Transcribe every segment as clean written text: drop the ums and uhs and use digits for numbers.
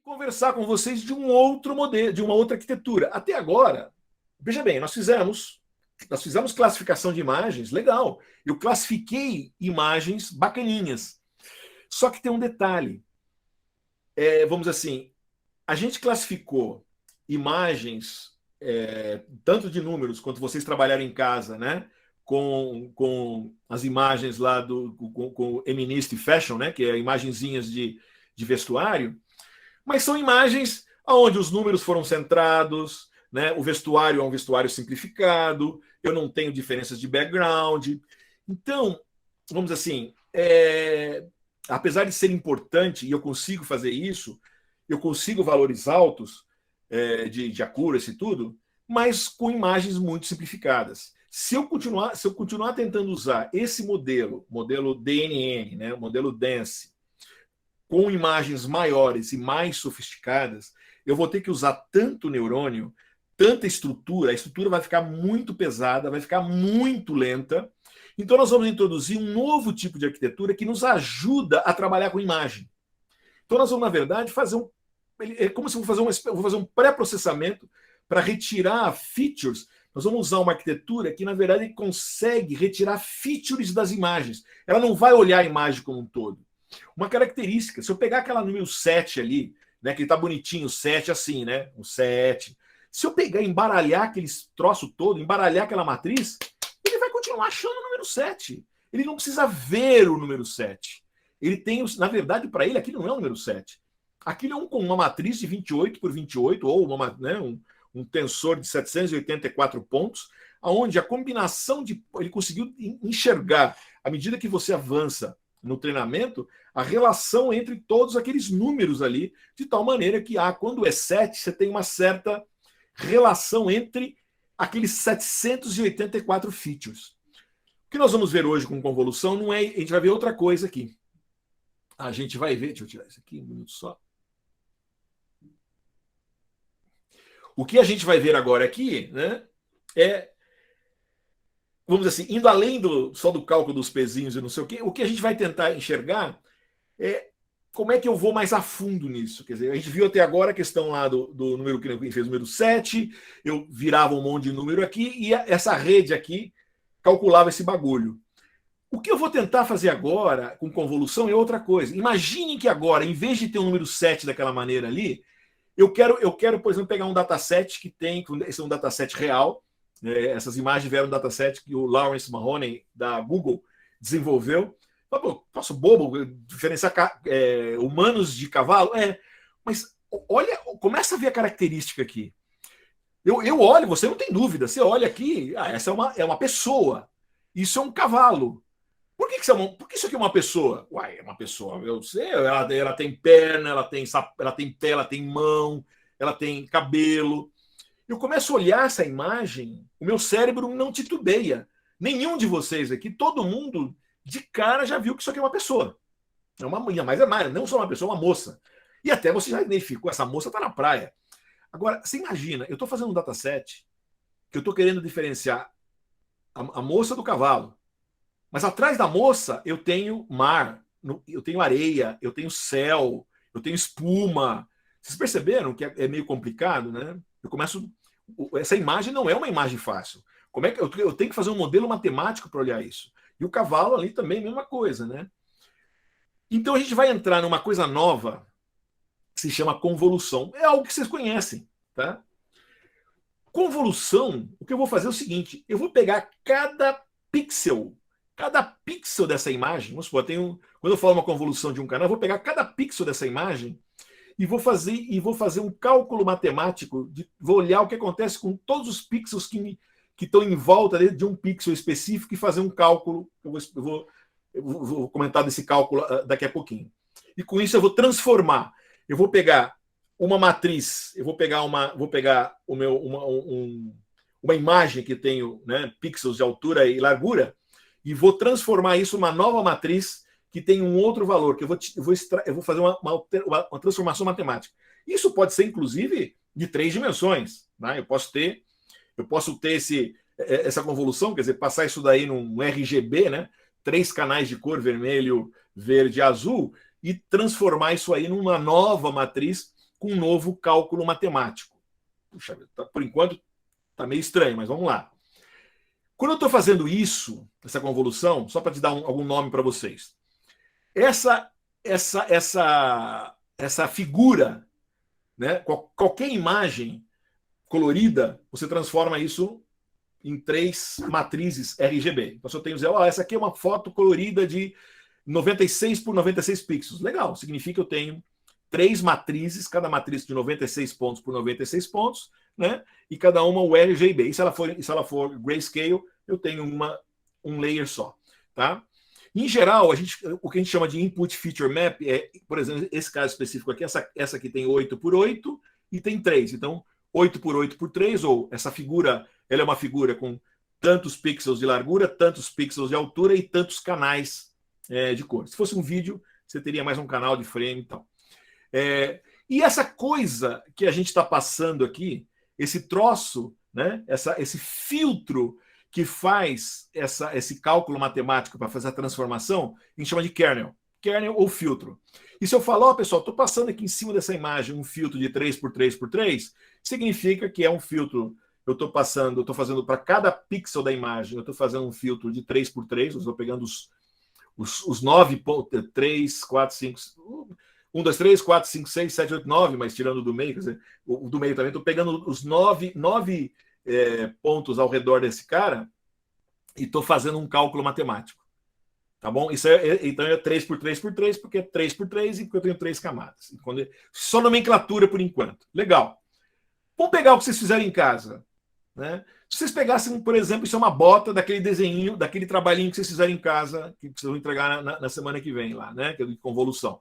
conversar com vocês de um outro modelo, de uma outra arquitetura. Até agora, veja bem, nós fizemos classificação de imagens, legal. Eu classifiquei imagens bacaninhas. Só que tem um detalhe. Vamos dizer assim, a gente classificou imagens, tanto de números quanto vocês trabalharam em casa, né? Com as imagens lá com Eminist Fashion, né? Que é imagenzinhas de vestuário, mas são imagens onde os números foram centrados, né? O vestuário é um vestuário simplificado, eu não tenho diferenças de background. Então, vamos dizer assim, apesar de ser importante, e eu consigo fazer isso, eu consigo valores altos de accuracy e tudo, mas com imagens muito simplificadas. Se eu continuar tentando usar esse modelo DNN, né, modelo Dense, com imagens maiores e mais sofisticadas, eu vou ter que usar tanto neurônio, tanta estrutura, a estrutura vai ficar muito pesada, vai ficar muito lenta. Então nós vamos introduzir um novo tipo de arquitetura que nos ajuda a trabalhar com imagem. Então nós vamos, na verdade, é como se eu vou fazer um pré-processamento para retirar features. Nós vamos usar uma arquitetura que, na verdade, consegue retirar features das imagens. Ela não vai olhar a imagem como um todo. Uma característica, se eu pegar aquela número 7 ali, né, que está bonitinho, 7 assim, né? O 7. Se eu pegar e embaralhar aquele troço todo, embaralhar aquela matriz, ele vai continuar achando o número 7. Ele não precisa ver o número 7. Ele tem, na verdade, para ele, aquilo não é o número 7. Aquilo é uma matriz de 28 por 28, ou um tensor de 784 pontos, onde a combinação ele conseguiu enxergar, à medida que você avança no treinamento, a relação entre todos aqueles números ali, de tal maneira que, quando é 7, você tem uma certa relação entre aqueles 784 features. O que nós vamos ver hoje com convolução não é... A gente vai ver outra coisa aqui. A gente vai ver... Deixa eu tirar isso aqui, um minuto só. O que a gente vai ver agora aqui, né, vamos dizer assim, indo além só do cálculo dos pezinhos e não sei o que a gente vai tentar enxergar é como é que eu vou mais a fundo nisso. Quer dizer, a gente viu até agora a questão lá do número que a gente fez, o número 7, eu virava um monte de número aqui e essa rede aqui calculava esse bagulho. O que eu vou tentar fazer agora com convolução é outra coisa. Imaginem que agora, em vez de ter um número 7 daquela maneira ali, eu quero, por exemplo, pegar um dataset esse é um dataset real, essas imagens vieram do dataset que o Lawrence Mahoney, da Google, desenvolveu. Posso bobo, diferenciar humanos de cavalo? Mas olha, começa a ver a característica aqui. Eu olho, você não tem dúvida, você olha aqui, essa é uma pessoa, isso é um cavalo. Por que isso aqui é uma pessoa? É uma pessoa. Eu sei, ela tem perna, ela tem pé, ela tem mão, ela tem cabelo. Eu começo a olhar essa imagem, o meu cérebro não titubeia. Nenhum de vocês aqui, todo mundo de cara já viu que isso aqui é uma pessoa. É uma mulher, mas não só uma pessoa, uma moça. E até você já identificou, essa moça está na praia. Agora, você imagina, eu estou fazendo um dataset que eu estou querendo diferenciar a moça do cavalo. Mas atrás da moça eu tenho mar, eu tenho areia, eu tenho céu, eu tenho espuma. Vocês perceberam que é meio complicado, né? Essa imagem não é uma imagem fácil. Como é que eu tenho que fazer um modelo matemático para olhar isso? E o cavalo ali também, mesma coisa, né? Então a gente vai entrar numa coisa nova que se chama convolução. É algo que vocês conhecem, tá? Convolução, o que eu vou fazer é o seguinte: eu vou pegar cada pixel dessa imagem, vamos supor, quando eu falo uma convolução de um canal, eu vou pegar cada pixel dessa imagem e vou fazer um cálculo matemático, vou olhar o que acontece com todos os pixels que estão em volta de um pixel específico e fazer um cálculo. Eu vou comentar desse cálculo daqui a pouquinho. E com isso eu vou transformar. Eu vou pegar uma matriz, vou pegar uma imagem que tenho, né, pixels de altura e largura, e vou transformar isso numa nova matriz que tem um outro valor, que eu vou fazer uma transformação matemática. Isso pode ser, inclusive, de 3 dimensões. Né? Eu posso ter essa convolução, quer dizer, passar isso daí num RGB, né? 3 canais de cor, vermelho, verde e azul, e transformar isso aí numa nova matriz com um novo cálculo matemático. Puxa, por enquanto está meio estranho, mas vamos lá. Quando eu estou fazendo isso, essa convolução, só para te dar algum nome para vocês, essa figura, né, qualquer imagem colorida, você transforma isso em 3 matrizes RGB. Então, se eu tenho, essa aqui é uma foto colorida de 96 por 96 pixels. Legal, significa que eu tenho 3 matrizes, cada matriz de 96 pontos por 96 pontos, né? E cada uma o RGB. E se ela for grayscale, eu tenho um layer só, tá? Em geral, o que a gente chama de input feature map é, por exemplo, esse caso específico aqui, essa aqui tem 8 por 8 e tem 3. Então, 8 por 8 por 3, ou essa figura, ela é uma figura com tantos pixels de largura, tantos pixels de altura e tantos canais de cor. Se fosse um vídeo, você teria mais um canal de frame e tal. E essa coisa que a gente está passando aqui, esse troço, né, esse filtro que faz esse cálculo matemático para fazer a transformação, a gente chama de kernel ou filtro. E se eu falar, pessoal, estou passando aqui em cima dessa imagem um filtro de 3 por 3 por 3, significa que é um filtro, eu estou fazendo para cada pixel da imagem, eu estou fazendo um filtro de 3 por 3, eu estou pegando os 9, 3, 4, 5, 1, 2, 3, 4, 5, 6, 7, 8, 9, mas tirando do meio, quer dizer, o do meio também, estou pegando os 9 pontos ao redor desse cara e estou fazendo um cálculo matemático. Tá bom? Então é 3 por 3 por 3, porque é 3 por 3 e porque eu tenho 3 camadas. Só nomenclatura por enquanto. Legal. Vamos pegar o que vocês fizeram em casa. Né? Se vocês pegassem, por exemplo, isso é uma bota daquele desenho, daquele trabalhinho que vocês fizeram em casa, que vocês vão entregar na semana que vem lá, né? Que é de convolução.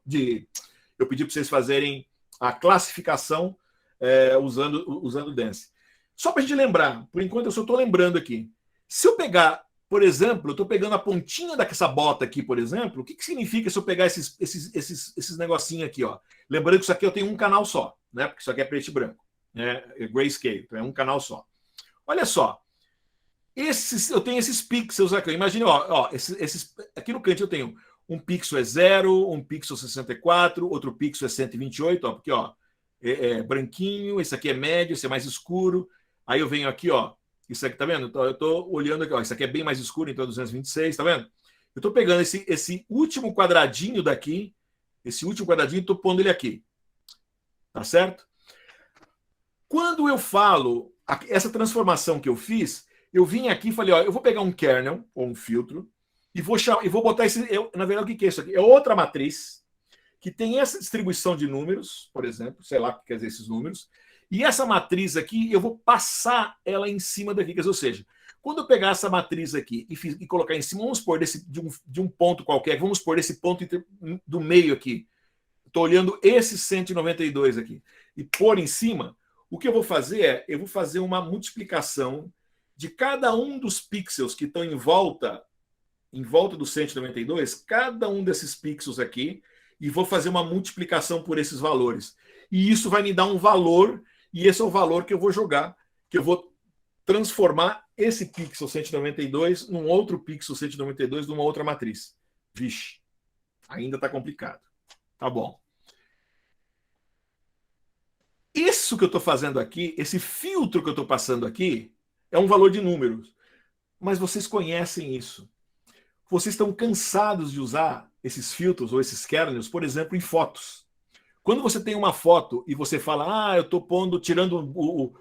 Eu pedi para vocês fazerem a classificação usando o Dance. Só para a gente lembrar, por enquanto eu só estou lembrando aqui. Se eu pegar, por exemplo, eu estou pegando a pontinha dessa bota aqui, por exemplo, o que significa se eu pegar esses negocinhos aqui, ó? Lembrando que isso aqui eu tenho um canal só, né? Porque isso aqui é preto e branco, né? É grayscale, então é um canal só. Olha só, eu tenho esses pixels aqui. Imagine, aqui no canto eu tenho um pixel é 0, um pixel 64, outro pixel é 128, porque é branquinho, esse aqui é médio, esse é mais escuro. Aí eu venho aqui, isso aqui, tá vendo? Então, eu estou olhando aqui, isso aqui é bem mais escuro, então é 226, tá vendo? Eu estou pegando esse último quadradinho daqui, e estou pondo ele aqui. Tá certo? Quando eu falo essa transformação que eu fiz, eu vim aqui e falei, eu vou pegar um kernel, ou um filtro, e vou botar na verdade, o que é isso aqui? É outra matriz que tem essa distribuição de números, por exemplo, sei lá o que quer dizer esses números, e essa matriz aqui, eu vou passar ela em cima daqui, ou seja, quando eu pegar essa matriz aqui e colocar em cima, vamos supor, de um ponto qualquer, vamos supor esse ponto do meio aqui, estou olhando esse 192 aqui, e pôr em cima, o que eu vou fazer eu vou fazer uma multiplicação de cada um dos pixels que estão em volta do 192, cada um desses pixels aqui, e vou fazer uma multiplicação por esses valores. E isso vai me dar um valor, e esse é o valor que eu vou jogar, que eu vou transformar esse pixel 192 num outro pixel 192 numa outra matriz. Vixe, ainda está complicado. Tá bom. Isso que eu estou fazendo aqui, esse filtro que eu estou passando aqui, é um valor de números. Mas vocês conhecem isso. Vocês estão cansados de usar esses filtros ou esses kernels, por exemplo, em fotos. Quando você tem uma foto e você fala, eu estou tirando o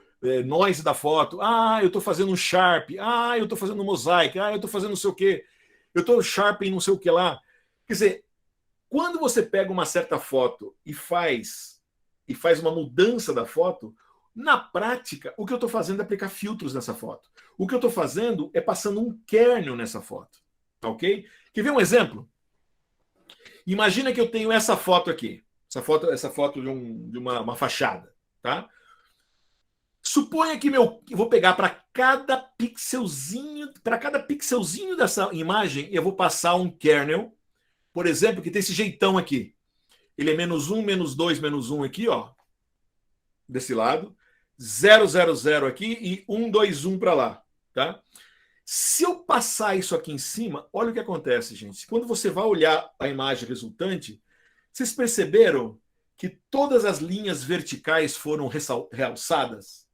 noise da foto, eu estou fazendo um sharp, eu estou fazendo um mosaic, eu estou fazendo não sei o quê, eu estou sharpening não sei o que lá. Quer dizer, quando você pega uma certa foto e faz uma mudança da foto, na prática, o que eu estou fazendo é aplicar filtros nessa foto. O que eu estou fazendo é passando um kernel nessa foto. Tá ok? Quer ver um exemplo? Imagina que eu tenho essa foto aqui. Essa foto de uma fachada. Tá? Suponha que eu vou pegar para cada pixelzinho dessa imagem, eu vou passar um kernel, por exemplo, que tem esse jeitão aqui. Ele é -1, -2, -1 aqui, desse lado. 0, 0, 0 aqui e 1, 2, 1 para lá. Tá? Se eu passar isso aqui em cima, olha o que acontece, gente. Quando você vai olhar a imagem resultante, vocês perceberam que todas as linhas verticais foram realçadas,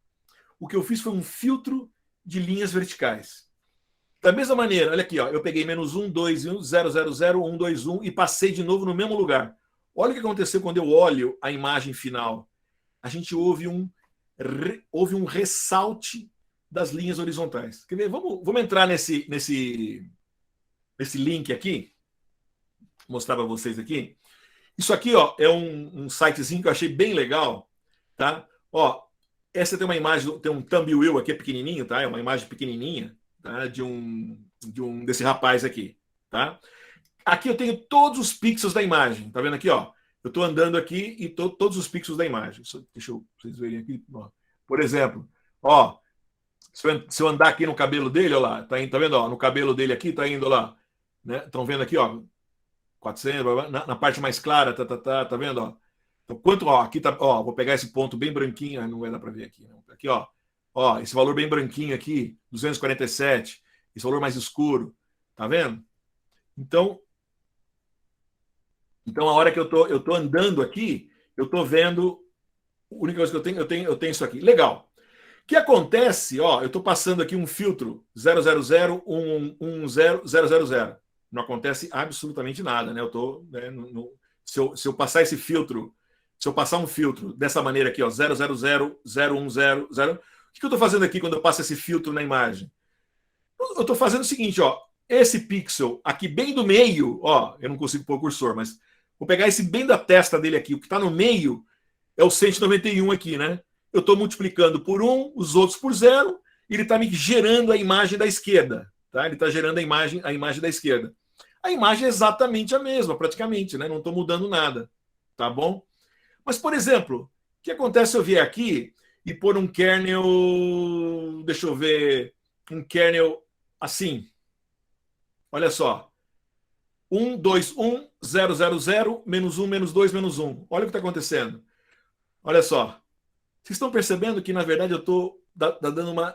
o que eu fiz foi um filtro de linhas verticais. Da mesma maneira, olha aqui, ó, eu peguei -1, 2, 1, 0, 0, 0, 1, 2, 1 e passei de novo no mesmo lugar. Olha o que aconteceu quando eu olho a imagem final. A gente houve um ressalte das linhas horizontais. Quer ver? Vamos entrar nesse link aqui, mostrar para vocês aqui. Isso aqui, ó, é um sitezinho que eu achei bem legal, tá? Ó, essa tem uma imagem, tem um thumbnail aqui pequenininho, tá? É uma imagem pequenininha, tá? Desse rapaz aqui, tá? Aqui eu tenho todos os pixels da imagem, tá vendo aqui, ó? Eu estou andando aqui e todos os pixels da imagem. Deixa vocês verem aqui. Ó. Por exemplo, ó, se eu andar aqui no cabelo dele, ó lá, tá vendo? Ó, no cabelo dele aqui, tá indo lá. Estão vendo aqui, ó, 400, na parte mais clara, tá vendo? Ó? Então, quanto, ó, aqui tá, ó, vou pegar esse ponto bem branquinho, não vai dar para ver aqui. Não. Aqui, ó, esse valor bem branquinho aqui, 247, esse valor mais escuro, tá vendo? Então, a hora que eu tô andando aqui, eu tô vendo, a única coisa que eu tenho isso aqui. Legal. O que acontece, ó, eu tô passando aqui um filtro 000 110 000. Não acontece absolutamente nada, né? Eu tô, né, se eu passar esse filtro, se eu passar um filtro dessa maneira aqui, ó, 000 010 0, o que eu tô fazendo aqui quando eu passo esse filtro na imagem? Eu tô fazendo o seguinte, ó, esse pixel aqui bem do meio, ó, eu não consigo pôr o cursor, mas vou pegar esse bem da testa dele aqui, o que está no meio é o 191 aqui, né? Eu estou multiplicando por 1, os outros por 0, e ele está me gerando a imagem da esquerda, tá? Ele está gerando a imagem da esquerda. A imagem é exatamente a mesma, praticamente, né? Não estou mudando nada, tá bom? Mas, por exemplo, o que acontece se eu vier aqui e pôr um kernel, deixa eu ver, um kernel assim, olha só, 1, 2, 1, 0, 0, 0, -1, -2, -1. Olha o que está acontecendo. Olha só. Vocês estão percebendo que, na verdade, eu estou dando uma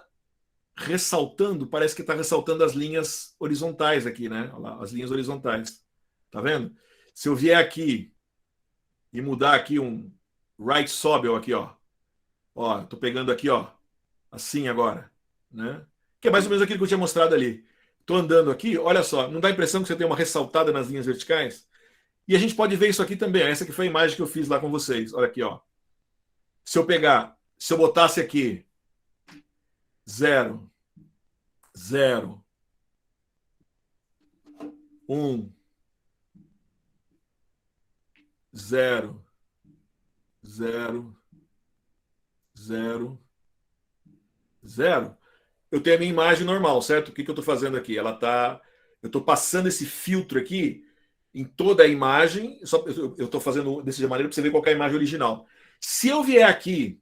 ressaltando, parece que está ressaltando as linhas horizontais aqui, né? Olha lá, as linhas horizontais. Tá vendo? Se eu vier aqui e mudar aqui um right Sobel aqui, ó. Ó, estou pegando aqui, ó, assim agora, né? Que é mais ou menos aquilo que eu tinha mostrado ali. Estou andando aqui, olha só, não dá a impressão que você tem uma ressaltada nas linhas verticais? E a gente pode ver isso aqui também. Essa aqui foi a imagem que eu fiz lá com vocês. Olha aqui, ó. Se eu botasse aqui 0, 0, 1, 0, 0, 0, 0, eu tenho a minha imagem normal, certo? O que eu estou fazendo aqui? Eu estou passando esse filtro aqui em toda a imagem. Eu estou fazendo dessa maneira para você ver qual é a imagem original. Se eu vier aqui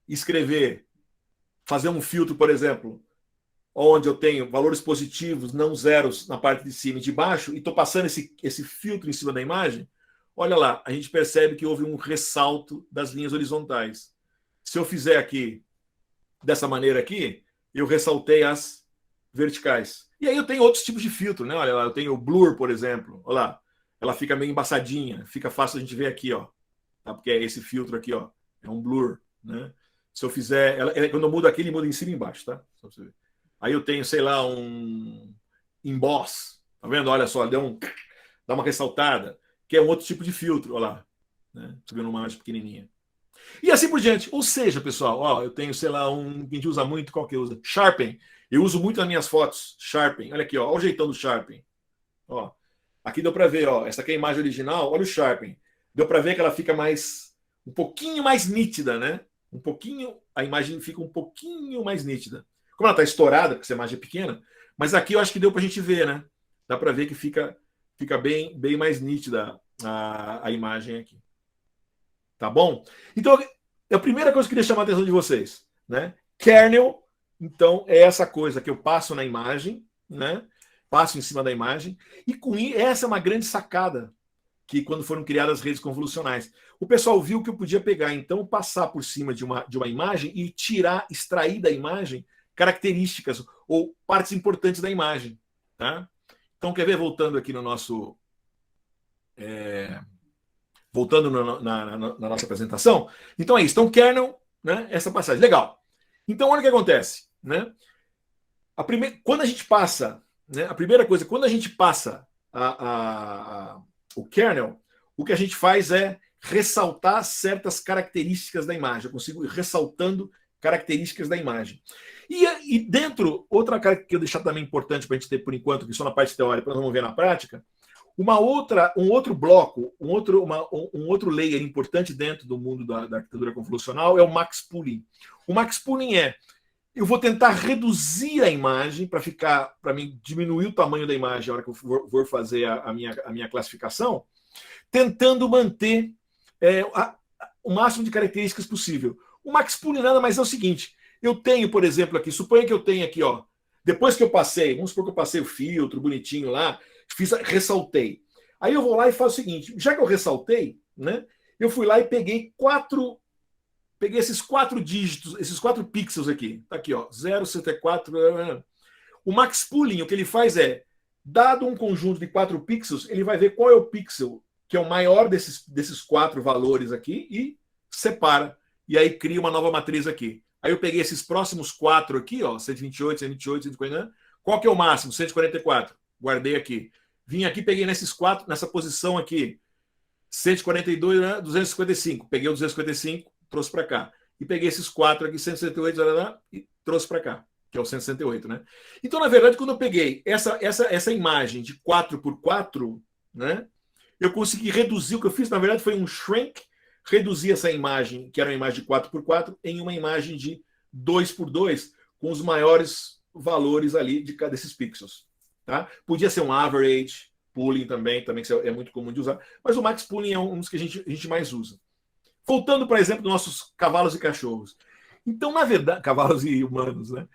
escrever, fazer um filtro, por exemplo, onde eu tenho valores positivos, não zeros na parte de cima e de baixo, e estou passando esse filtro em cima da imagem, olha lá, a gente percebe que houve um ressalto das linhas horizontais. Se eu fizer aqui dessa maneira aqui, eu ressaltei as verticais. E aí eu tenho outros tipos de filtro, né? Olha lá, eu tenho o blur, por exemplo. Olha lá, ela fica meio embaçadinha, fica fácil a gente ver aqui, ó. Tá? Porque é esse filtro aqui, ó, é um blur, né? Se eu fizer, quando eu mudo aqui, ele muda em cima e embaixo, tá? Só pra você ver. Aí eu tenho, sei lá, um emboss. Tá vendo? Olha só, dá uma ressaltada, que é um outro tipo de filtro, olha lá. Né? Você vê numa imagem pequenininha. E assim por diante. Ou seja, pessoal, ó, eu tenho, sei lá, que a gente usa muito, qual que usa? Sharpen. Eu uso muito nas minhas fotos. Sharpen. Olha aqui, ó, olha o jeitão do Sharpen. Ó, aqui deu para ver, ó, essa aqui é a imagem original, olha o Sharpen. Deu para ver que ela fica um pouquinho mais nítida, né? A imagem fica um pouquinho mais nítida. Como ela está estourada, porque essa imagem é pequena, mas aqui eu acho que deu para a gente ver, né? Dá para ver que fica bem mais nítida a imagem aqui. Tá bom? Então, a primeira coisa que eu queria chamar a atenção de vocês, né? Kernel, então, é essa coisa que eu passo na imagem, né? Passo em cima da imagem, e com essa é uma grande sacada que quando foram criadas as redes convolucionais. O pessoal viu que eu podia pegar, então, passar por cima de uma imagem e extrair da imagem características ou partes importantes da imagem. Tá? Então, quer ver, voltando aqui no nosso Voltando na nossa apresentação. Então é isso. Então, kernel, né, essa passagem. Legal. Então, olha o que acontece. Né? Quando a gente passa, né, a primeira coisa, quando a gente passa o kernel, o que a gente faz é ressaltar certas características da imagem. Eu consigo ir ressaltando características da imagem. E dentro, outra cara que eu deixar também importante para a gente ter por enquanto, que só na parte teórica, nós vamos ver na prática, um outro bloco, um outro layer importante dentro do mundo da arquitetura convolucional é o max pooling. O max pooling eu vou tentar reduzir a imagem para mim diminuir o tamanho da imagem na hora que eu for fazer a minha classificação, tentando manter o máximo de características possível. O max pooling nada mais é o seguinte: eu tenho, por exemplo, aqui, suponha que eu tenho aqui, ó, depois que eu passei, vamos supor que eu passei o filtro bonitinho lá, ressaltei. Aí eu vou lá e faço o seguinte: já que eu ressaltei, né, eu fui lá e peguei esses 4 dígitos, esses 4 pixels aqui. Tá aqui, ó, 0,64. O max pooling, o que ele faz é, dado um conjunto de 4 pixels, ele vai ver qual é o pixel que é o maior desses 4 valores aqui e separa. E aí cria uma nova matriz aqui. Aí eu peguei esses próximos 4 aqui, ó, 128, 128, 140. Qual que é o máximo? 144. Guardei aqui. Vim aqui, peguei nesses 4, nessa posição aqui. 142, né? 255. Peguei o 255, trouxe para cá. E peguei esses 4 aqui, 168, e trouxe para cá, que é o 168, né? Então, na verdade, quando eu peguei essa imagem de 4 por 4, né? Eu consegui reduzir, o que eu fiz, na verdade, foi um shrink, reduzir essa imagem, que era uma imagem de 4 por 4, em uma imagem de 2 por 2, com os maiores valores ali de cada desses pixels. Tá? Podia ser um average, pooling também, que é muito comum de usar, mas o max pooling é um dos que a gente mais usa. Voltando, por exemplo, dos nossos cavalos e cachorros. Então, na verdade, cavalos e humanos, né?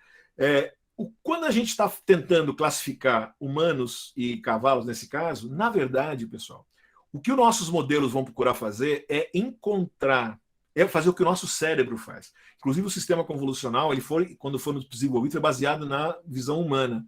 Quando a gente está tentando classificar humanos e cavalos, nesse caso, na verdade, pessoal, o que os nossos modelos vão procurar fazer é fazer o que o nosso cérebro faz. Inclusive, o sistema convolucional, quando for desenvolvido, foi baseado na visão humana.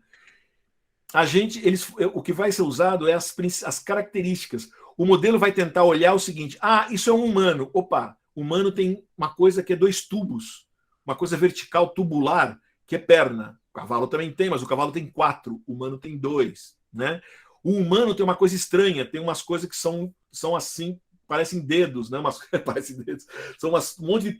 O que vai ser usado é as características. O modelo vai tentar olhar o seguinte: isso é um humano. Opa, humano tem uma coisa que é 2 tubos, uma coisa vertical tubular, que é perna. O cavalo também tem, mas o cavalo tem 4, o humano tem 2, né? O humano tem uma coisa estranha, tem umas coisas que são assim, parecem dedos, né? Parecem dedos. São um monte de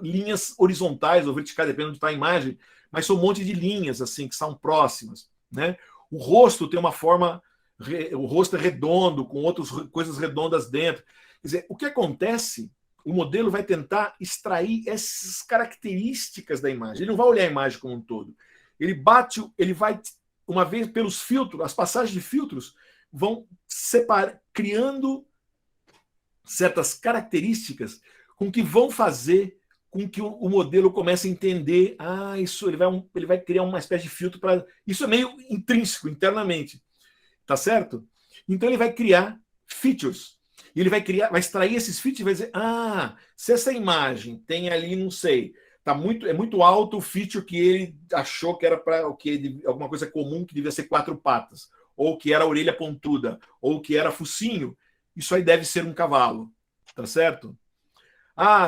linhas horizontais ou verticais, dependendo de onde está a imagem, mas são um monte de linhas assim que são próximas, né? O rosto tem uma forma, o rosto é redondo, com outras coisas redondas dentro. Quer dizer, o que acontece? O modelo vai tentar extrair essas características da imagem. Ele não vai olhar a imagem como um todo. Ele vai, uma vez pelos filtros, as passagens de filtros vão criando certas características com que vão fazer com que o modelo comece a entender, ele vai criar uma espécie de filtro para. Isso é meio intrínseco, internamente. Tá certo? Então ele vai criar features. E ele vai extrair esses features e vai dizer: se essa imagem tem ali, não sei, é muito alto o feature que ele achou que era para alguma coisa comum que devia ser 4 patas, ou que era a orelha pontuda, ou que era focinho, isso aí deve ser um cavalo. Tá certo?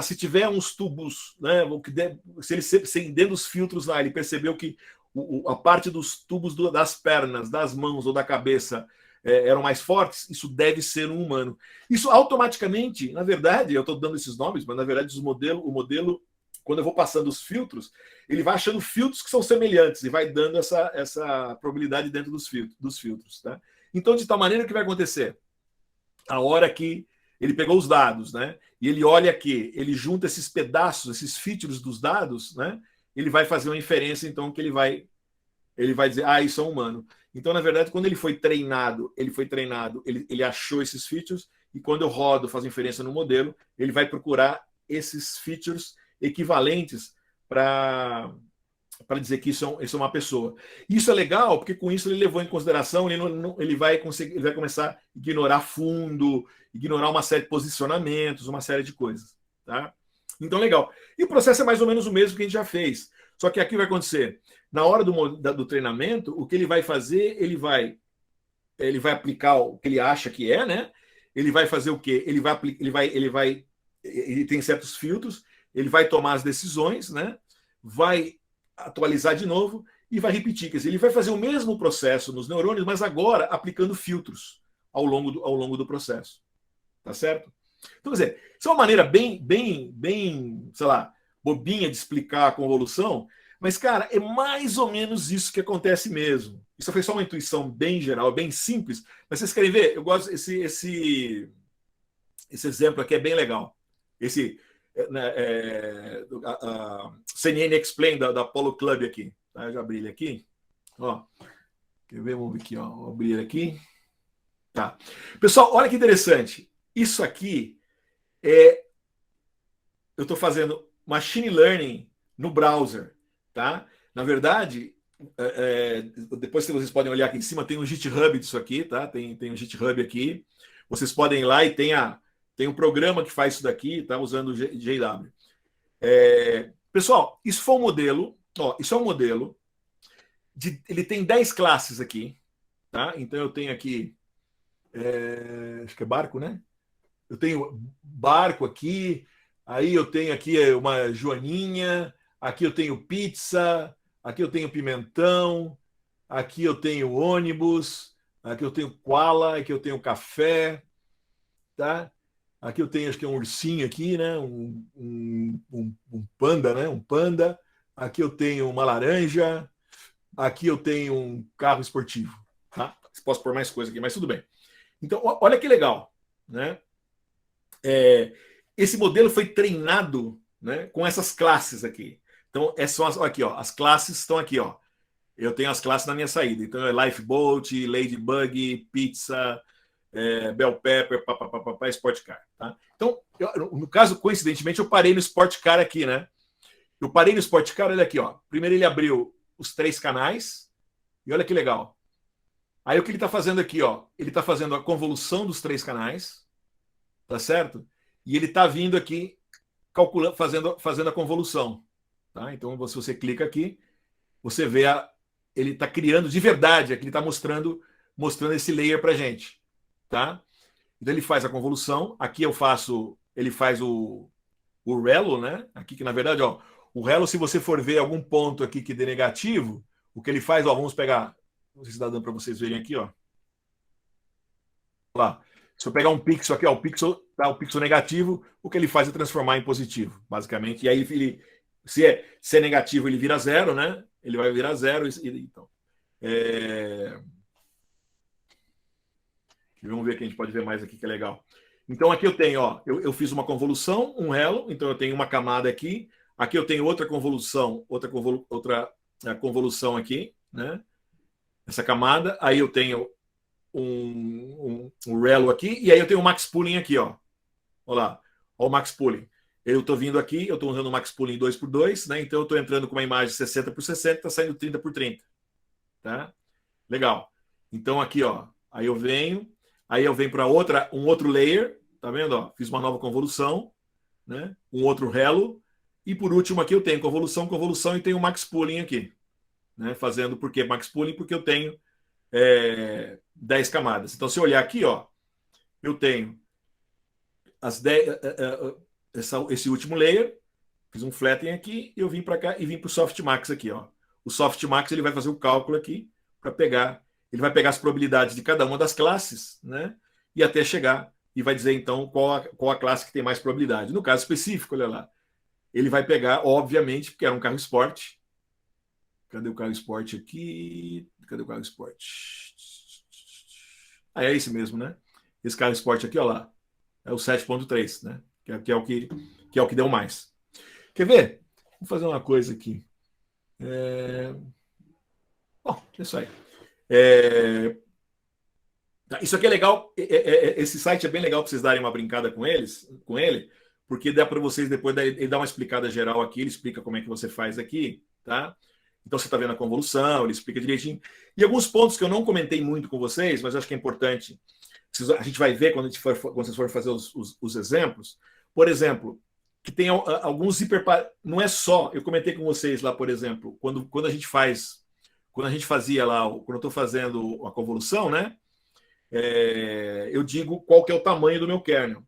Se tiver uns tubos, né, se ele dentro dos filtros lá, ele percebeu que a parte dos tubos das pernas, das mãos ou da cabeça eram mais fortes, isso deve ser um humano. Isso automaticamente, na verdade, eu estou dando esses nomes, mas na verdade o modelo, quando eu vou passando os filtros, ele vai achando filtros que são semelhantes e vai dando essa probabilidade dentro dos filtros. Tá? Então, de tal maneira, o que vai acontecer? A hora que ele pegou os dados, né? E ele olha aqui, ele junta esses pedaços, esses features dos dados, né? Ele vai fazer uma inferência, então, que ele vai dizer, isso é um humano. Então, na verdade, quando ele foi treinado, ele achou esses features, e quando eu rodo, faço inferência no modelo, ele vai procurar esses features equivalentes para dizer que isso é uma pessoa. Isso é legal, porque com isso ele levou em consideração, ele vai começar a ignorar fundo, ignorar uma série de posicionamentos, uma série de coisas. Tá? Então, legal. E o processo é mais ou menos o mesmo que a gente já fez. Só que aqui vai acontecer, na hora do treinamento, o que ele vai fazer, ele vai aplicar o que ele acha que é, né? ele vai fazer o quê? Ele tem certos filtros, ele vai tomar as decisões, né? Vai atualizar de novo e vai repetir. Quer dizer, ele vai fazer o mesmo processo nos neurônios, mas agora aplicando filtros ao longo do processo. Tá certo? Então, quer dizer, isso é uma maneira bem, sei lá, bobinha de explicar a convolução, mas, cara, é mais ou menos isso que acontece mesmo. Isso foi só uma intuição bem geral, bem simples, mas vocês querem ver? Eu gosto esse exemplo aqui é bem legal. Esse a CNN Explain da Apollo Club aqui. Tá? Eu já abri ele aqui. Ó, quer ver? Vamos ver aqui. Ó. Vou abrir ele aqui. Tá. Pessoal, olha que interessante. Isso aqui eu estou fazendo machine learning no browser. Tá? Na verdade, depois que vocês podem olhar aqui em cima, tem um GitHub disso aqui. Tá? Tem um GitHub aqui. Vocês podem ir lá e tem um programa que faz isso daqui, tá? Usando o JW. Pessoal, isso foi um modelo. Ó, isso é um modelo. Ele tem 10 classes aqui. Tá? Então eu tenho aqui. Acho que é barco, né? Eu tenho barco aqui. Aí eu tenho aqui uma joaninha. Aqui eu tenho pizza. Aqui eu tenho pimentão. Aqui eu tenho ônibus. Aqui eu tenho koala. Aqui eu tenho café. Tá? Aqui eu tenho, acho que é um ursinho aqui, né? Um panda, né? Um panda. Aqui eu tenho uma laranja. Aqui eu tenho um carro esportivo. Tá? Posso pôr mais coisa aqui, mas tudo bem. Então, olha que legal, né? Esse modelo foi treinado, né, com essas classes aqui. Então, aqui, ó, as classes estão aqui, ó. Eu tenho as classes na minha saída. Então, é Lifeboat, Ladybug, Pizza, Bell Pepper, Sport Car. Tá? Então, no caso, coincidentemente, eu parei no Sport Car aqui, né? Eu parei no Sport Car, olha aqui, ó. Primeiro ele abriu os 3 canais, e olha que legal. Aí o que ele está fazendo aqui, ó? Ele está fazendo a convolução dos 3 canais, tá certo? E ele está vindo aqui calculando, fazendo a convolução. Tá? Então, se você clica aqui, você vê ele está criando de verdade, aqui ele está mostrando esse layer para gente. Tá? Então ele faz a convolução. Aqui ele faz o ReLU, né? Aqui que na verdade, ó, o ReLU, se você for ver algum ponto aqui que dê negativo, o que ele faz, ó, vamos pegar, não sei se está dando para vocês verem aqui, ó. Lá. Se eu pegar um pixel aqui, ó, o pixel negativo, o que ele faz é transformar em positivo, basicamente. E aí se é negativo, ele vira 0, né? Ele vai virar 0. Então, vamos ver que a gente pode ver mais aqui que é legal. Então aqui eu tenho, ó, eu fiz uma convolução, um ReLU, então eu tenho uma camada aqui. Aqui eu tenho outra convolução, outra convolução aqui, né? Essa camada. Aí eu tenho um ReLU aqui, e aí eu tenho o Max Pooling aqui, ó. Olha lá, ó, o Max Pooling. Eu estou vindo aqui, eu estou usando o Max Pooling 2x2, né? Então eu estou entrando com uma imagem 60x60, está saindo 30x30. Tá? Legal. Então aqui, ó, aí eu venho para um outro layer, tá vendo? Ó? Fiz uma nova convolução, né? Um outro ReLU, e por último aqui eu tenho convolução e tenho o Max Pooling aqui, né? Fazendo por que Max Pooling? Porque eu tenho 10 camadas. Então, se eu olhar aqui, ó, eu tenho as 10, esse último layer, fiz um flatten aqui, eu vim para cá e vim para o Softmax aqui, ó. O Softmax ele vai fazer o cálculo aqui para pegar, ele vai pegar as probabilidades de cada uma das classes, né? E até chegar e vai dizer então qual a classe que tem mais probabilidade. No caso específico, olha lá, ele vai pegar, obviamente, porque era um carro esporte. Cadê o carro esporte aqui? Cadê o carro esporte? Ah, é esse mesmo, né? Esse carro esporte aqui, ó lá, é o 7.3, né? Que é o que deu mais. Quer ver? Vou fazer uma coisa aqui. Bom, é isso aí. Isso aqui é legal. Esse site é bem legal para vocês darem uma brincada com ele, porque dá para vocês depois ele dá uma explicada geral aqui, ele explica como é que você faz aqui, tá? Então você está vendo a convolução, ele explica direitinho. E alguns pontos que eu não comentei muito com vocês, mas acho que é importante. A gente vai ver quando vocês forem fazer os exemplos. Por exemplo, que tem alguns não é só, eu comentei com vocês lá, por exemplo, quando a gente fazia lá, quando eu estou fazendo a convolução, né? eu digo qual que é o tamanho do meu kernel.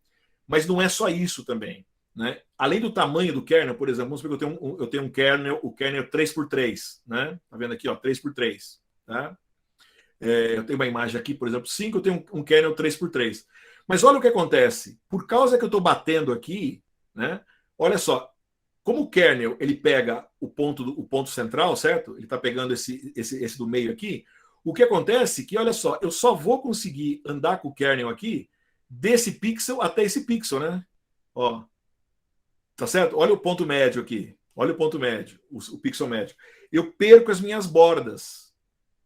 Mas não é só isso também. Né? Além do tamanho do kernel, por exemplo, vamos supor que eu tenho um kernel, o kernel 3x3, né? Tá vendo aqui, ó, 3x3, tá? Eu tenho uma imagem aqui, por exemplo, 5, eu tenho um kernel 3x3. Mas olha o que acontece. Por causa que eu estou batendo aqui, né? Olha só, como o kernel ele pega o ponto central, certo? Ele está pegando esse do meio aqui. O que acontece que, olha só, eu só vou conseguir andar com o kernel aqui desse pixel até esse pixel, né? Ó, tá certo? Olha o ponto médio aqui. Olha o ponto médio, o pixel médio. Eu perco as minhas bordas,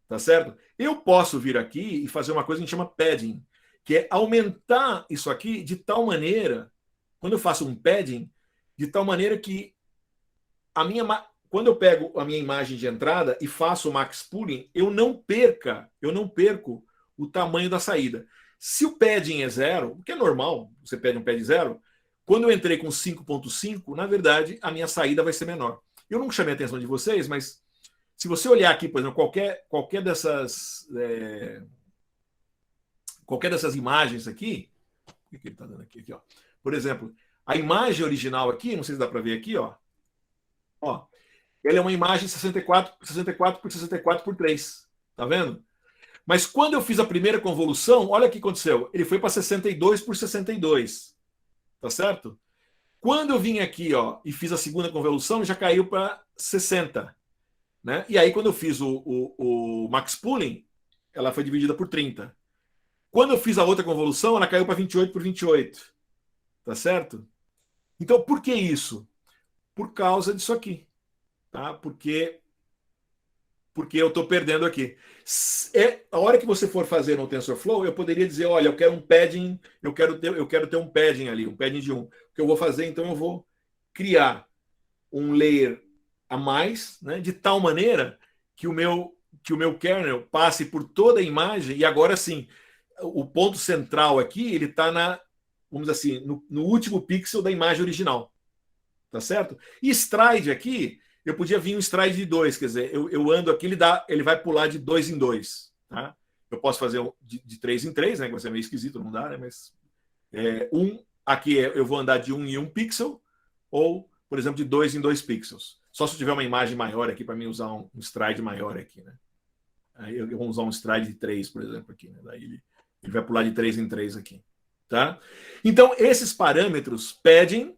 tá certo? Eu posso vir aqui e fazer uma coisa que a gente chama padding, que é aumentar isso aqui de tal maneira, quando eu faço um padding, de tal maneira que quando eu pego a minha imagem de entrada e faço o max pooling, eu não perco o tamanho da saída. Se o padding é 0, o que é normal, você pede um pad 0, quando eu entrei com 5.5, na verdade, a minha saída vai ser menor. Eu não chamei a atenção de vocês, mas se você olhar aqui, por exemplo, qualquer dessas imagens aqui, o que ele está dando aqui, ó? Por exemplo, a imagem original aqui, não sei se dá para ver aqui, ó, ela é uma imagem 64 por 64 por 3, tá vendo? Mas quando eu fiz a primeira convolução, olha o que aconteceu. Ele foi para 62 por 62, tá certo? Quando eu vim aqui, ó, e fiz a segunda convolução, já caiu para 60, né? E aí quando eu fiz o max pooling, ela foi dividida por 30. Quando eu fiz a outra convolução, ela caiu para 28 por 28, tá certo? Então, por que isso? Por causa disso aqui, tá? Porque eu estou perdendo aqui. A hora que você for fazer no TensorFlow, eu poderia dizer, olha, eu quero um padding, eu quero ter um padding ali, um padding de 1. O que eu vou fazer, então, eu vou criar um layer a mais, né, de tal maneira que o meu kernel passe por toda a imagem e agora sim, o ponto central aqui, ele está vamos dizer assim, no último pixel da imagem original. Tá certo? E stride aqui, eu podia vir um stride de 2, quer dizer, eu ando aqui, ele vai pular de 2 em 2. Tá? Eu posso fazer de 3 em 3, né? Que vai ser meio esquisito, não dá, né? Mas aqui eu vou andar de 1 em 1 pixel, ou, por exemplo, de 2 em 2 pixels. Só se eu tiver uma imagem maior aqui, para mim usar um stride maior aqui, né? Aí eu vou usar um stride de 3, por exemplo, aqui, né? Daí ele vai pular de 3 em 3 aqui. Tá? Então, esses parâmetros pedem,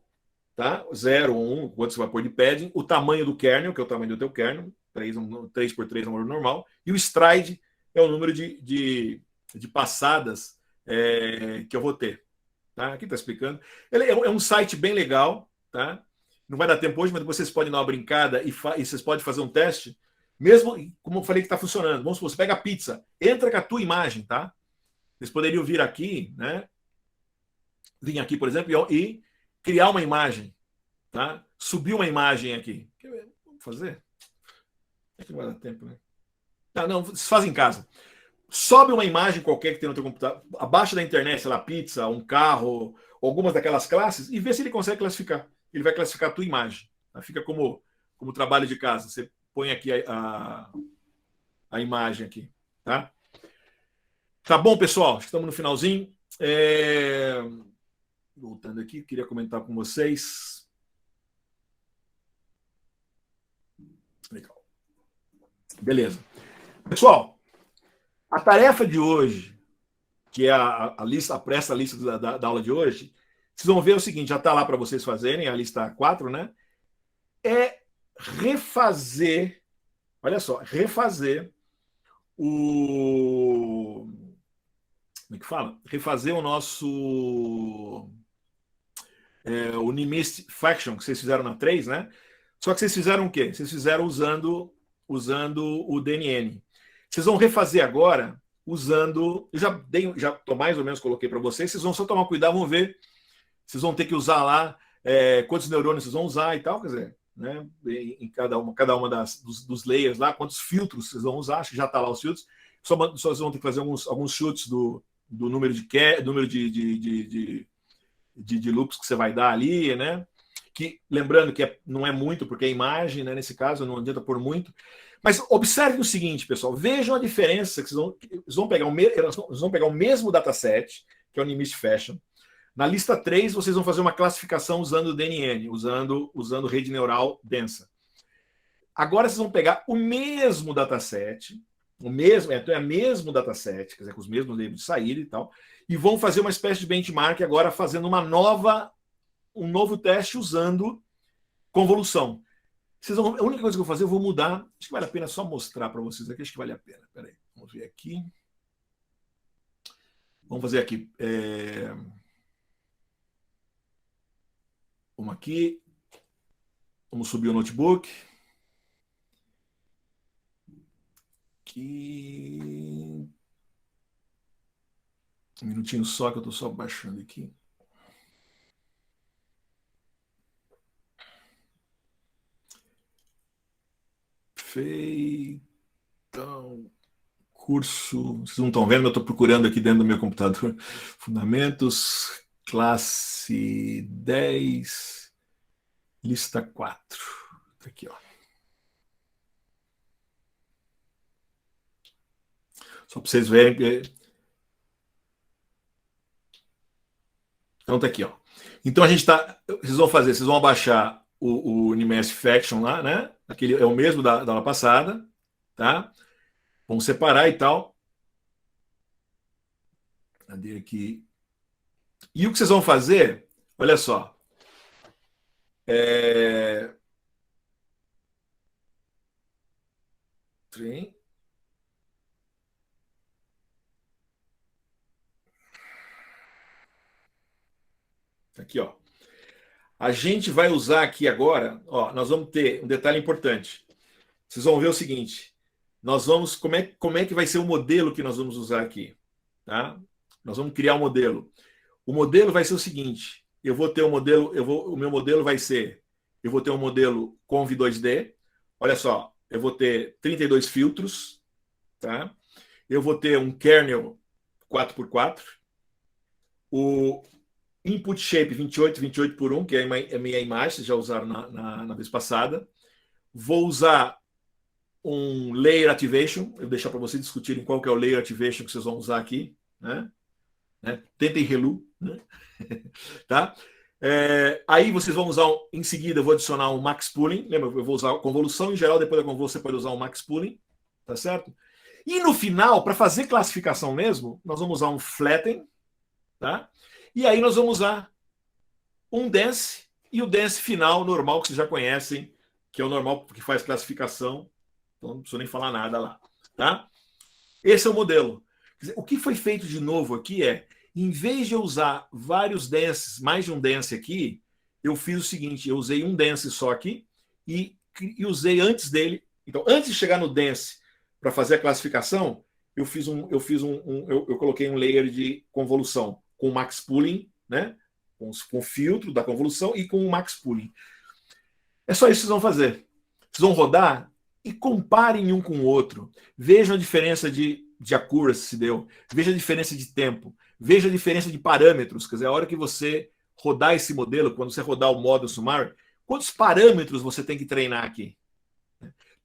tá? 0 ou 1, quanto você vai pôr de padding, o tamanho do kernel, que é o tamanho do teu kernel, 3 por 3 é um número normal, e o stride é o número de passadas que eu vou ter. Tá? Aqui está explicando. Ele é um site bem legal, tá? Não vai dar tempo hoje, mas vocês podem dar uma brincada e vocês podem fazer um teste, mesmo como eu falei que está funcionando. Vamos supor, você pega a pizza, entra com a tua imagem, tá? Vocês poderiam vir aqui, né? Vir aqui, por exemplo, e criar uma imagem, tá? Subir uma imagem aqui. Vamos fazer? É que não vai dar tempo, né? Não, vocês fazem em casa. Sobe uma imagem qualquer que tem no teu computador, abaixo da internet, sei lá, pizza, um carro, algumas daquelas classes, e vê se ele consegue classificar. Ele vai classificar a tua imagem. Tá? Fica como trabalho de casa. Você põe aqui a imagem aqui, tá? Tá bom, pessoal? Estamos no finalzinho. Voltando aqui, queria comentar com vocês. Legal. Beleza. Pessoal, a tarefa de hoje, que é a lista, essa lista da aula de hoje, vocês vão ver o seguinte, já está lá para vocês fazerem, a lista 4, né? É refazer, olha só, refazer o... Como é que fala? Refazer o nosso... o Nimist Faction, que vocês fizeram na 3, né? Só que vocês fizeram o quê? Vocês fizeram usando o DNN. Vocês vão refazer agora usando... Eu já mais ou menos coloquei para vocês. Vocês vão só tomar cuidado, vão ver. Vocês vão ter que usar lá quantos neurônios vocês vão usar e tal, quer dizer, né? Em cada uma dos layers lá, quantos filtros vocês vão usar. Acho que já está lá os filtros. Só vocês vão ter que fazer alguns chutes do número de loops que você vai dar ali, né? Que, lembrando que não é muito, porque é imagem, né? Nesse caso, não adianta por muito. Mas observem o seguinte, pessoal, vejam a diferença que vocês vão pegar o mesmo dataset, que é o Nimist Fashion. Na lista 3, vocês vão fazer uma classificação usando o DNN, usando rede neural densa. Agora vocês vão pegar o mesmo dataset, é o mesmo dataset, quer dizer, com os mesmos labels de saída e tal, e vão fazer uma espécie de benchmark agora fazendo um novo teste usando convolução. A única coisa que eu vou fazer, eu vou mudar. Acho que vale a pena só mostrar para vocês aqui. Acho que vale a pena. Peraí, vamos ver aqui. Vamos fazer aqui. Vamos aqui. Vamos subir o notebook. Aqui. Um minutinho só, que eu estou só baixando aqui. Feito. Curso. Vocês não estão vendo, eu estou procurando aqui dentro do meu computador. Fundamentos, classe 10, lista 4. Tá aqui, ó. Só para vocês verem. Então tá aqui, ó. Então a gente tá. Vocês vão abaixar o Nimest Faction lá, né? Aquele é o mesmo da aula passada, tá? Vamos separar e tal. Cadê aqui? E o que vocês vão fazer? Olha só. Sim. Aqui, ó. A gente vai usar aqui agora, ó, nós vamos ter um detalhe importante. Vocês vão ver o seguinte, nós vamos, como é que vai ser o modelo que nós vamos usar aqui, tá? Nós vamos criar um modelo. O modelo vai ser o seguinte, eu vou ter um modelo, o meu modelo vai ser, eu vou ter um modelo Conv 2D, olha só, eu vou ter 32 filtros, tá? Eu vou ter um kernel 4x4, o input shape 28 por 1, que é a minha imagem, vocês já usaram na vez passada. Vou usar um layer activation, eu vou deixar para vocês discutirem qual que é o layer activation que vocês vão usar aqui, né? Tentem relu, né? Tá? Aí vocês vão usar, em seguida eu vou adicionar um max pooling, lembra? Eu vou usar a convolução em geral, depois da convolução você pode usar um max pooling, tá certo? E no final, para fazer classificação mesmo, nós vamos usar um flatten, tá? E aí nós vamos usar um dense e o dense final normal que vocês já conhecem, que é o normal que faz classificação, então não preciso nem falar nada lá, tá? Esse é o modelo. Quer dizer, o que foi feito de novo aqui é, em vez de eu usar vários denses, mais de um dense aqui, eu fiz o seguinte, eu usei um dense só aqui e usei antes dele, então antes de chegar no dense para fazer a classificação, eu coloquei um layer de convolução com max pooling, né? Com o filtro da convolução e com o max pooling. É só isso que vocês vão fazer. Vocês vão rodar e comparem um com o outro. Vejam a diferença de accuracy se deu. Veja a diferença de tempo. Veja a diferença de parâmetros. Quer dizer, a hora que você rodar esse modelo, quando você rodar o modo sumário, quantos parâmetros você tem que treinar aqui?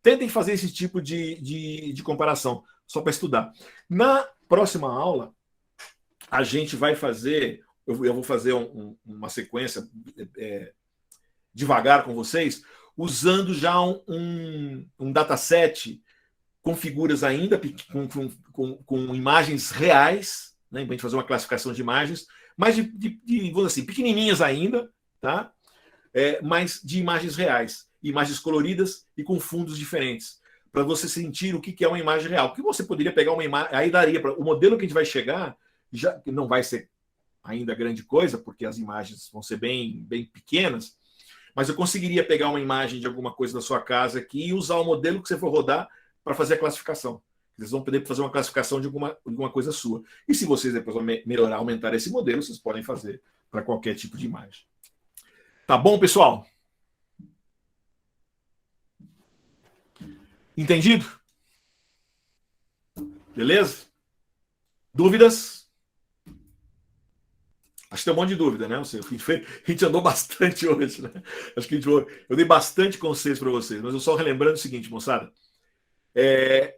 Tentem fazer esse tipo de comparação, só para estudar. Na próxima aula, a gente vai fazer, eu vou fazer uma sequência devagar com vocês, usando já um dataset com figuras ainda, com imagens reais, né, para a gente fazer uma classificação de imagens, mas vamos assim, pequenininhas ainda, tá? Mas de imagens reais, imagens coloridas e com fundos diferentes, para você sentir o que é uma imagem real. Porque você poderia pegar uma imagem, aí daria para o modelo que a gente vai chegar, já não vai ser ainda grande coisa, porque as imagens vão ser bem pequenas, mas eu conseguiria pegar uma imagem de alguma coisa da sua casa aqui e usar o modelo que você for rodar para fazer a classificação. Vocês vão poder fazer uma classificação de alguma coisa sua. E se vocês depois vão melhorar, aumentar esse modelo, vocês podem fazer para qualquer tipo de imagem. Tá bom, pessoal? Entendido? Beleza? Dúvidas? Acho que tem um monte de dúvida, né? A gente andou bastante hoje, né? Acho que eu dei bastante conselhos para vocês, mas eu só relembrando o seguinte, moçada.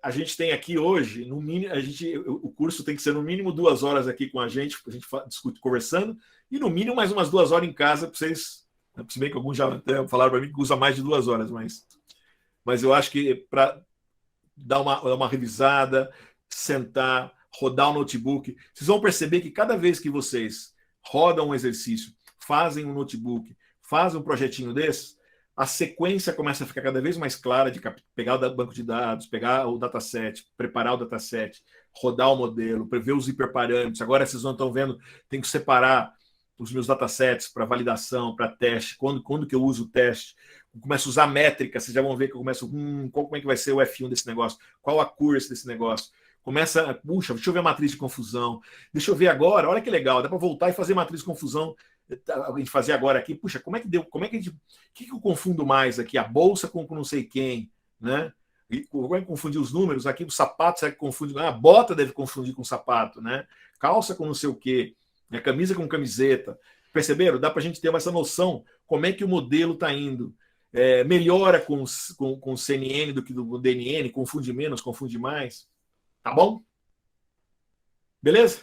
A gente tem aqui hoje, no mínimo, o curso tem que ser no mínimo 2 horas aqui com a gente discute, conversando, e no mínimo mais umas 2 horas em casa para vocês. Se bem que alguns já falaram para mim que usa mais de 2 horas, mas eu acho que para dar uma revisada, sentar, rodar o notebook, vocês vão perceber que cada vez que vocês rodam um exercício, fazem um notebook, fazem um projetinho desse, a sequência começa a ficar cada vez mais clara de pegar o banco de dados, pegar o dataset, preparar o dataset, rodar o modelo, prever os hiperparâmetros. Agora vocês não estão vendo, tem que separar os meus datasets para validação, para teste, quando que eu uso o teste. Eu começo a usar métrica, vocês já vão ver que eu começo, como é que vai ser o F1 desse negócio, qual a curva desse negócio. Começa, puxa, deixa eu ver a matriz de confusão, deixa eu ver agora, olha que legal, dá para voltar e fazer matriz de confusão, a gente fazer agora aqui, puxa, como é que deu, como é que a gente, o que eu confundo mais aqui, a bolsa com não sei quem, né? E como é que confundir os números aqui, o sapato, será que confunde, a bota deve confundir com sapato, né? Calça com não sei o quê, a camisa com camiseta, perceberam? Dá para a gente ter essa noção, como é que o modelo está indo. Melhora com o CNN do que do DNN, confunde menos, confunde mais. Tá bom? Beleza?